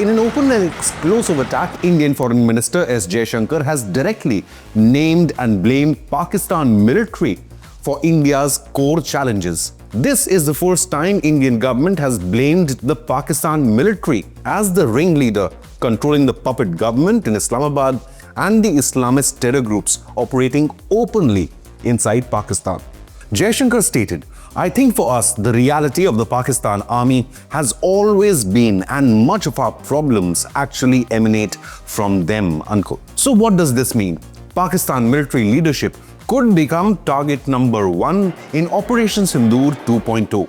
In an open and explosive attack, Indian Foreign Minister S. Jaishankar has directly named and blamed Pakistan military for India's core challenges. This is the first time Indian government has blamed the Pakistan military as the ringleader controlling the puppet government in Islamabad and the Islamist terror groups operating openly inside Pakistan. Jaishankar stated, "I think for us, the reality of the Pakistan army has always been, and much of our problems actually emanate from them." Unquote. So what does this mean? Pakistan military leadership could become target number 1 in Operation Sindoor 2.0.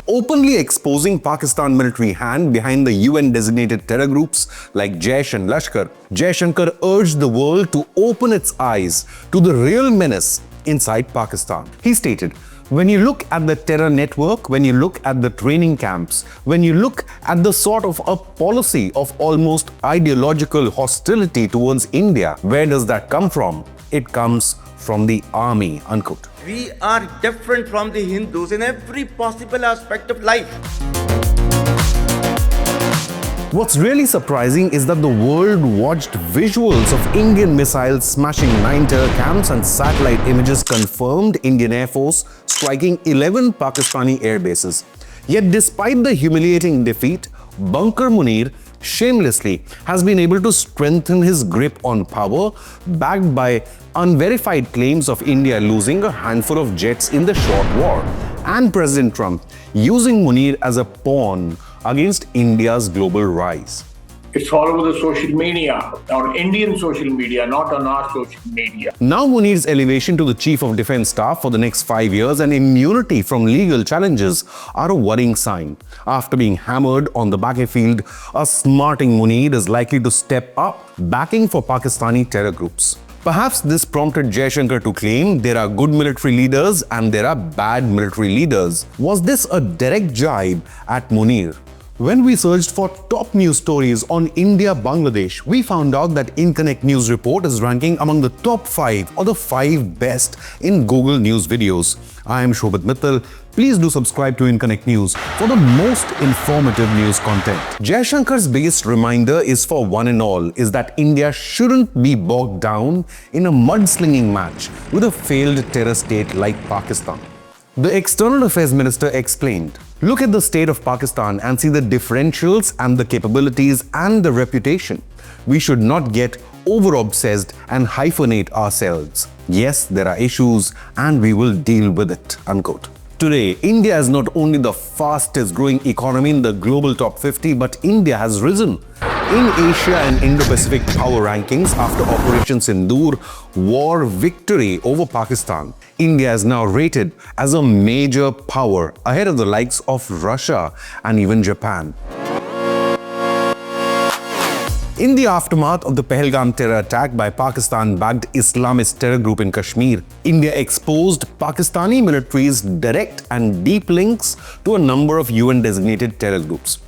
Openly exposing Pakistan military hand behind the UN-designated terror groups like Jaish and Lashkar, Jaishankar urged the world to open its eyes to the real menace inside Pakistan. He stated, "When you look at the terror network, when you look at the training camps, when you look at the sort of a policy of almost ideological hostility towards India, where does that come from? It comes from the army." Unquote. We are different from the Hindus in every possible aspect of life. What's really surprising is that the world watched visuals of Indian missiles smashing 9 terror camps, and satellite images confirmed Indian Air Force striking 11 Pakistani air bases. Yet despite the humiliating defeat, Bunker Munir shamelessly has been able to strengthen his grip on power, backed by unverified claims of India losing a handful of jets in the short war, and President Trump using Munir as a pawn against India's global rise. It's all over the social media, or Indian social media, not on our social media. Now Munir's elevation to the Chief of Defence Staff for the next 5 years and immunity from legal challenges are a worrying sign. After being hammered on the battlefield, a smarting Munir is likely to step up, backing for Pakistani terror groups. Perhaps this prompted Jaishankar to claim there are good military leaders and there are bad military leaders. Was this a direct jibe at Munir? When we searched for top news stories on India-Bangladesh, we found out that Inconnectnews report is ranking among the top 5 or the 5 best in Google News videos. I am Shobhit Mittal. Please do subscribe to Inconnect News for the most informative news content. Jaishankar's biggest reminder is for one and all is that India shouldn't be bogged down in a mudslinging match with a failed terror state like Pakistan. The External Affairs Minister explained, "Look at the state of Pakistan and see the differentials and the capabilities and the reputation. We should not get over-obsessed and hyphenate ourselves. Yes, there are issues and we will deal with it." Unquote. Today, India is not only the fastest growing economy in the global top 50, but India has risen in Asia and Indo-Pacific power rankings after Operation Sindoor war victory over Pakistan. India is now rated as a major power ahead of the likes of Russia and even Japan. In the aftermath of the Pahalgam terror attack by Pakistan-backed Islamist terror group in Kashmir, India exposed Pakistani military's direct and deep links to a number of UN-designated terror groups.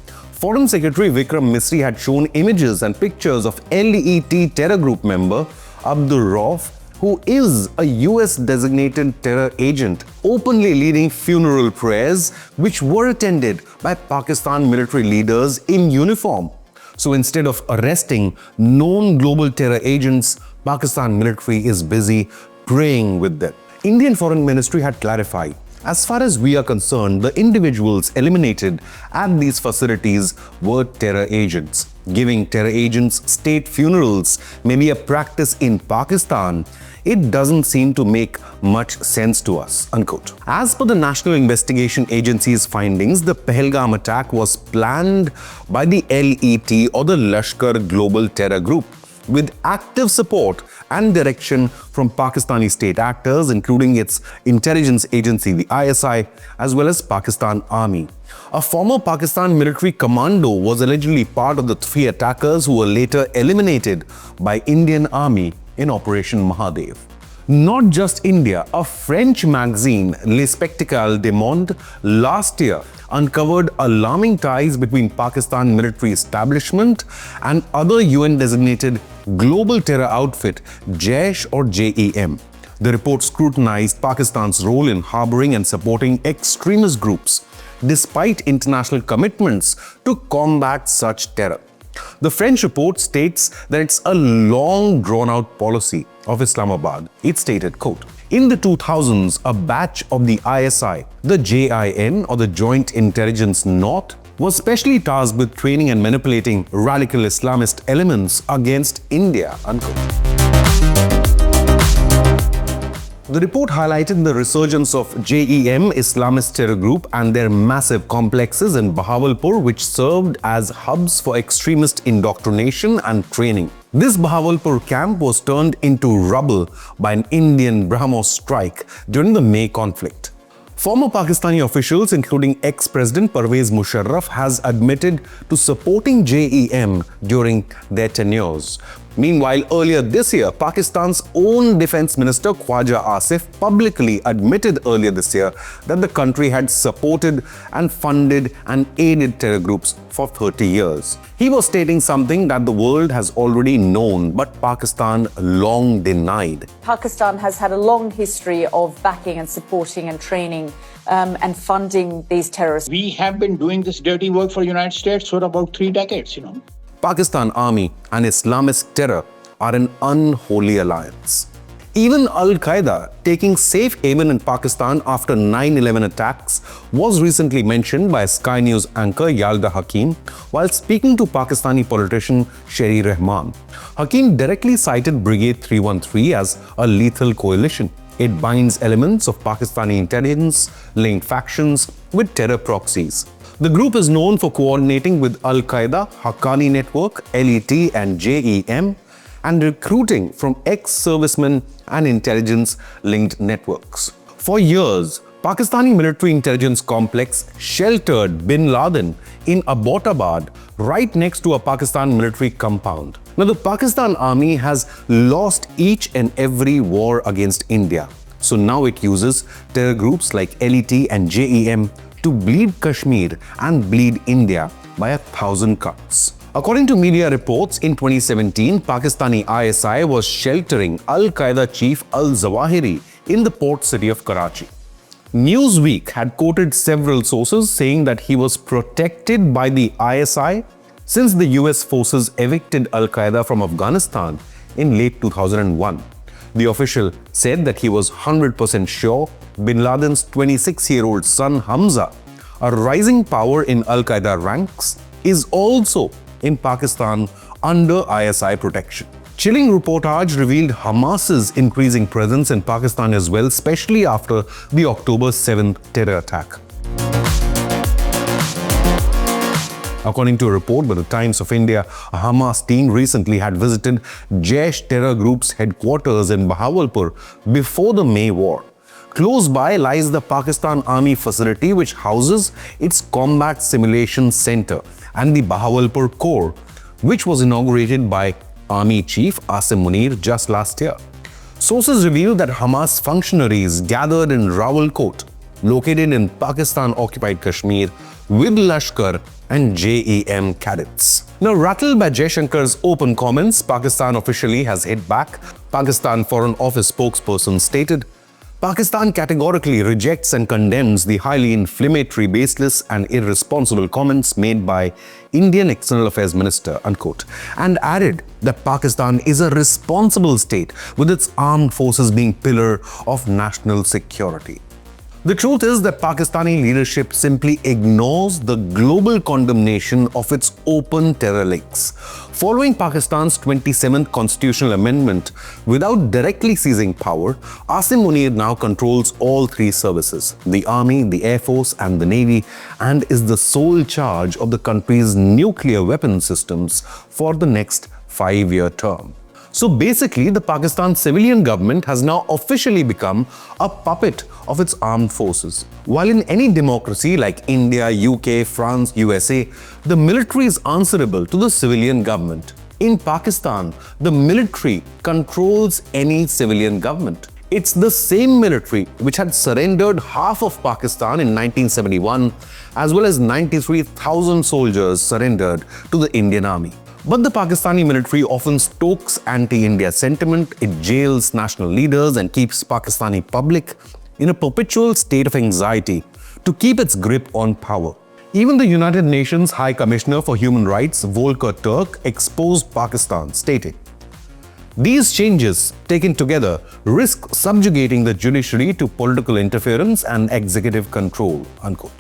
Foreign Secretary Vikram Misri had shown images and pictures of LET terror group member Abdul Rauf, who is a US-designated terror agent, openly leading funeral prayers which were attended by Pakistan military leaders in uniform. So instead of arresting known global terror agents, Pakistan military is busy praying with them. Indian Foreign Ministry had clarified, as far as we are concerned, the individuals eliminated at these facilities were terror agents. Giving terror agents state funerals may be a practice in Pakistan. It doesn't seem to make much sense to us." Unquote. As per the National Investigation Agency's findings, the Pahalgam attack was planned by the LET or the Lashkar Global Terror Group, with active support and direction from Pakistani state actors, including its intelligence agency, the ISI, as well as Pakistan Army. A former Pakistan military commando was allegedly part of the 3 attackers who were later eliminated by Indian Army in Operation Mahadev. Not just India, a French magazine, Le Spectacle du Monde, last year uncovered alarming ties between Pakistan military establishment and other UN-designated global terror outfit, Jaish or JEM. The report scrutinized Pakistan's role in harboring and supporting extremist groups, despite international commitments to combat such terror. The French report states that it's a long drawn-out policy of Islamabad. It stated, quote, "In the 2000s, a batch of the ISI, the JIN or the Joint Intelligence North, was specially tasked with training and manipulating radical Islamist elements against India," unquote. The report highlighted the resurgence of JEM, Islamist terror group, and their massive complexes in Bahawalpur, which served as hubs for extremist indoctrination and training. This Bahawalpur camp was turned into rubble by an Indian BrahMos strike during the May conflict. Former Pakistani officials, including ex-President Pervez Musharraf, has admitted to supporting JEM during their tenures. Meanwhile, earlier this year, Pakistan's own Defense Minister Khwaja Asif publicly admitted earlier this year that the country had supported and funded and aided terror groups for 30 years. He was stating something that the world has already known, but Pakistan long denied. Pakistan has had a long history of backing and supporting and training and funding these terrorists. We have been doing this dirty work for the United States for about 3 decades, Pakistan Army and Islamist terror are an unholy alliance. Even Al-Qaeda, taking safe haven in Pakistan after 9/11 attacks, was recently mentioned by Sky News anchor Yalda Hakim while speaking to Pakistani politician Sherry Rahman. Hakim directly cited Brigade 313 as a lethal coalition. It binds elements of Pakistani intelligence-linked factions with terror proxies. The group is known for coordinating with Al-Qaeda, Haqqani Network, LET and JEM, and recruiting from ex-servicemen and intelligence-linked networks. For years, Pakistani military intelligence complex sheltered bin Laden in Abbottabad, right next to a Pakistan military compound. Now, the Pakistan army has lost each and every war against India. So now it uses terror groups like LET and JEM to bleed Kashmir and bleed India by 1,000 cuts. According to media reports, in 2017, Pakistani ISI was sheltering Al-Qaeda chief al-Zawahiri in the port city of Karachi. Newsweek had quoted several sources saying that he was protected by the ISI since the US forces evicted Al-Qaeda from Afghanistan in late 2001. The official said that he was 100% sure bin Laden's 26-year-old son Hamza, a rising power in Al-Qaeda ranks, is also in Pakistan under ISI protection. Chilling reportage revealed Hamas's increasing presence in Pakistan as well, especially after the October 7th terror attack. According to a report by the Times of India, a Hamas team recently had visited Jaish terror group's headquarters in Bahawalpur before the May war. Close by lies the Pakistan Army facility, which houses its Combat Simulation Center, and the Bahawalpur Corps, which was inaugurated by Army Chief Jaishankar Munir just last year. Sources reveal that Hamas functionaries gathered in Rawalpindi, located in Pakistan-occupied Kashmir, with Lashkar and JEM cadets. Now, rattled by Jaishankar's open comments, Pakistan officially has hit back. Pakistan Foreign Office spokesperson stated, Pakistan categorically rejects and condemns the highly inflammatory, baseless and irresponsible comments made by Indian External Affairs Minister, unquote, and added that Pakistan is a responsible state with its armed forces being pillar of national security. The truth is that Pakistani leadership simply ignores the global condemnation of its open terror links. Following Pakistan's 27th constitutional amendment, without directly seizing power, Jaishankar Munir now controls all three services, the Army, the Air Force and the Navy, and is the sole charge of the country's nuclear weapon systems for the next 5-year term. So basically, the Pakistan civilian government has now officially become a puppet of its armed forces. While in any democracy like India, UK, France, USA, the military is answerable to the civilian government. In Pakistan, the military controls any civilian government. It's the same military which had surrendered half of Pakistan in 1971, as well as 93,000 soldiers surrendered to the Indian Army. But the Pakistani military often stokes anti-India sentiment, it jails national leaders and keeps Pakistani public in a perpetual state of anxiety to keep its grip on power. Even the United Nations High Commissioner for Human Rights, Volker Turk, exposed Pakistan, stating, "These changes, taken together, risk subjugating the judiciary to political interference and executive control." Unquote.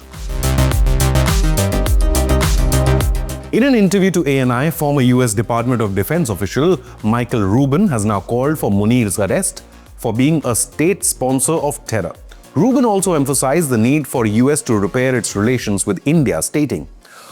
In an interview to ANI, former US Department of Defense official Michael Rubin has now called for Munir's arrest for being a state sponsor of terror. Rubin also emphasized the need for US to repair its relations with India, stating,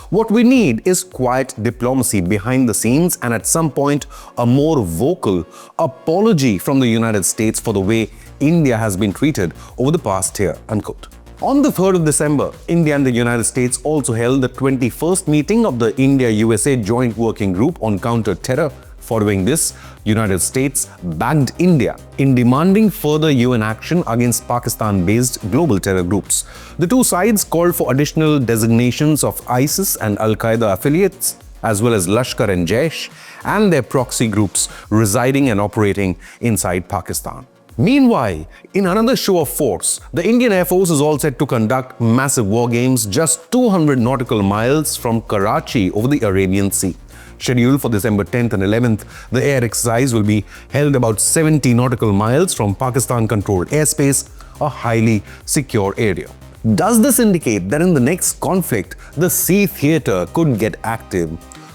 "What we need is quiet diplomacy behind the scenes and at some point a more vocal apology from the United States for the way India has been treated over the past year." Unquote. On the 3rd of December, India and the United States also held the 21st meeting of the India-USA Joint Working Group on Counter-Terror. Following this, United States backed India in demanding further UN action against Pakistan-based global terror groups. The two sides called for additional designations of ISIS and Al-Qaeda affiliates, as well as Lashkar and Jaish, and their proxy groups residing and operating inside Pakistan. Meanwhile, in another show of force, the Indian Air Force is all set to conduct massive war games just 200 nautical miles from Karachi over the Arabian Sea. Scheduled for December 10th and 11th, the air exercise will be held about 70 nautical miles from Pakistan-controlled airspace, a highly secure area. Does this indicate that in the next conflict, the sea theatre could get active?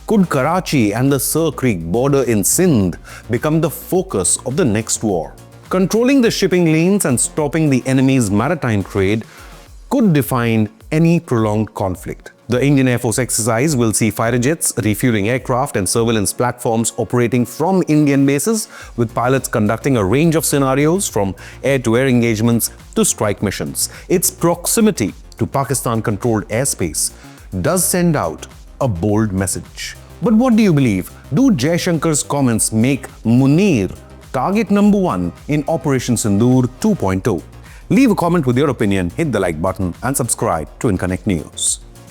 Could Karachi and the Sur Creek border in Sindh become the focus of the next war? Controlling the shipping lanes and stopping the enemy's maritime trade could define any prolonged conflict. The Indian Air Force exercise will see fighter jets, refueling aircraft and surveillance platforms operating from Indian bases, with pilots conducting a range of scenarios from air-to-air engagements to strike missions. Its proximity to Pakistan-controlled airspace does send out a bold message. But what do you believe? Do Jaishankar's comments make Munir target number 1 in Operation Sindoor 2.0? Leave a comment with your opinion, hit the like button and subscribe to Inconnect News.